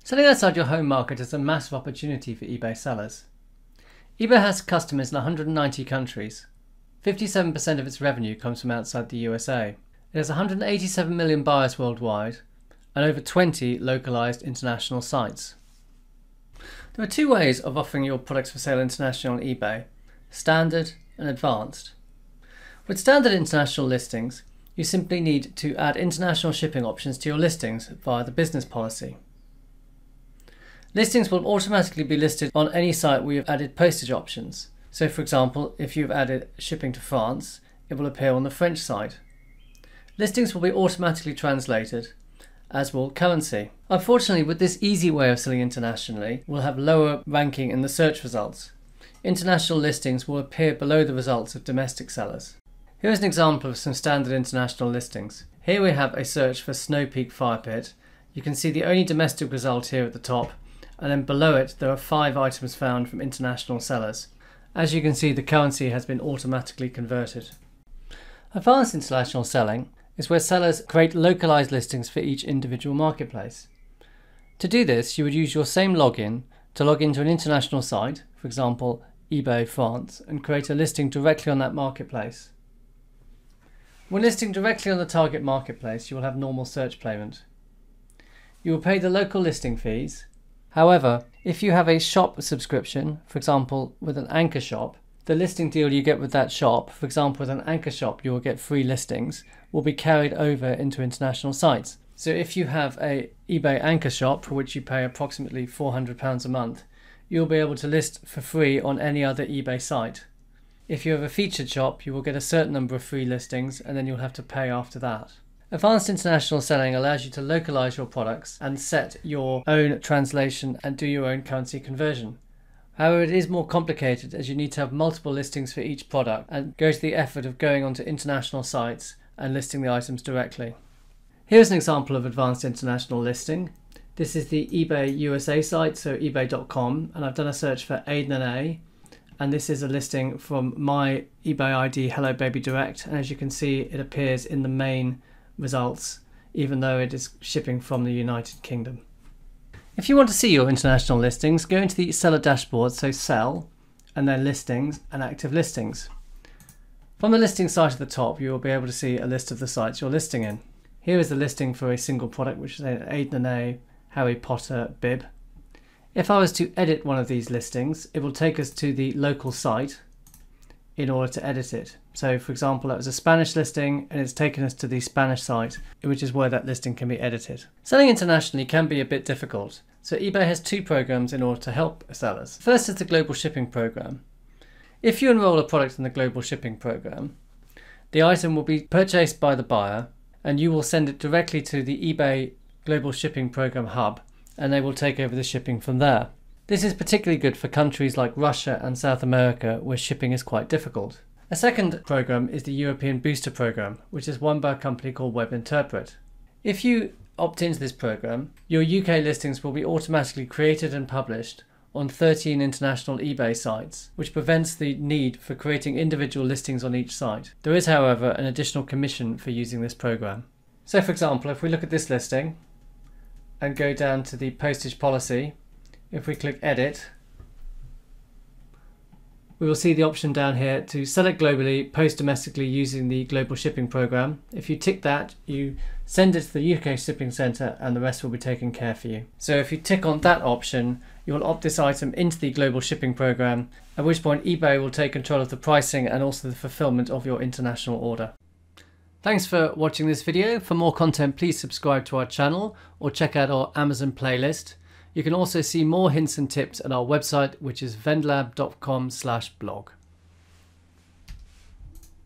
Selling outside your home market is a massive opportunity for eBay sellers. eBay has customers in 190 countries. 57% of its revenue comes from outside the USA. It has 187 million buyers worldwide and over 20 localized international sites. There are two ways of offering your products for sale internationally on eBay: standard and advanced. With standard international listings, you simply need to add international shipping options to your listings via the business policy. Listings will automatically be listed on any site where you've added postage options. So for example, if you've added shipping to France, it will appear on the French side. Listings will be automatically translated, as will currency. Unfortunately, with this easy way of selling internationally, we'll have lower ranking in the search results. International listings will appear below the results of domestic sellers. Here is an example of some standard international listings. Here we have a search for Snow Peak Fire Pit. You can see the only domestic result here at the top, and then below it there are 5 items found from international sellers. As you can see, the currency has been automatically converted. Advanced international selling is where sellers create localized listings for each individual marketplace. To do this, you would use your same login to log into an international site, for example eBay France, and create a listing directly on that marketplace. When listing directly on the target marketplace, you will have normal search payment. You will pay the local listing fees. However, if you have a shop subscription, for example with an anchor shop, the listing deal you get with that shop, for example with an anchor shop you will get free listings, will be carried over into international sites. So if you have a eBay anchor shop for which you pay approximately £400 a month, you'll be able to list for free on any other eBay site. If you have a featured shop, you will get a certain number of free listings and then you'll have to pay after that. Advanced international selling allows you to localize your products and set your own translation and do your own currency conversion. However, it is more complicated as you need to have multiple listings for each product and go to the effort of going onto international sites and listing the items directly. Here's an example of advanced international listing. This is the eBay USA site, so ebay.com, and I've done a search for Aidan and A, and this is a listing from my eBay ID Hello Baby Direct, and as you can see it appears in the main results even though it is shipping from the United Kingdom. If you want to see your international listings, go into the seller dashboard, so sell, and then listings and active listings. From the listing site at the top you will be able to see a list of the sites you're listing in. Here is the listing for a single product, which is an Aidan and A Harry Potter bib. If I was to edit one of these listings, it will take us to the local site in order to edit it. So for example, that was a Spanish listing and it's taken us to the Spanish site, which is where that listing can be edited. Selling internationally can be a bit difficult, so eBay has 2 programs in order to help sellers. First is the Global Shipping Program. If you enroll a product in the Global Shipping Program, the item will be purchased by the buyer and you will send it directly to the eBay Global Shipping Program hub and they will take over the shipping from there. This is particularly good for countries like Russia and South America where shipping is quite difficult. A second program is the European Booster Program, which is run by a company called WebInterpret. If you opt into this program, your UK listings will be automatically created and published on 13 international eBay sites, which prevents the need for creating individual listings on each site. There is, however, an additional commission for using this program. So for example, if we look at this listing and go down to the postage policy, if we click edit, we will see the option down here to sell it globally, post domestically using the Global Shipping Program. If you tick that, you send it to the UK shipping centre and the rest will be taken care for you. So if you tick on that option, you will opt this item into the Global Shipping Program, at which point eBay will take control of the pricing and also the fulfillment of your international order. Thanks for watching this video. For more content, please subscribe to our channel or check out our Amazon playlist. You can also see more hints and tips at our website, which is vendlab.com/blog.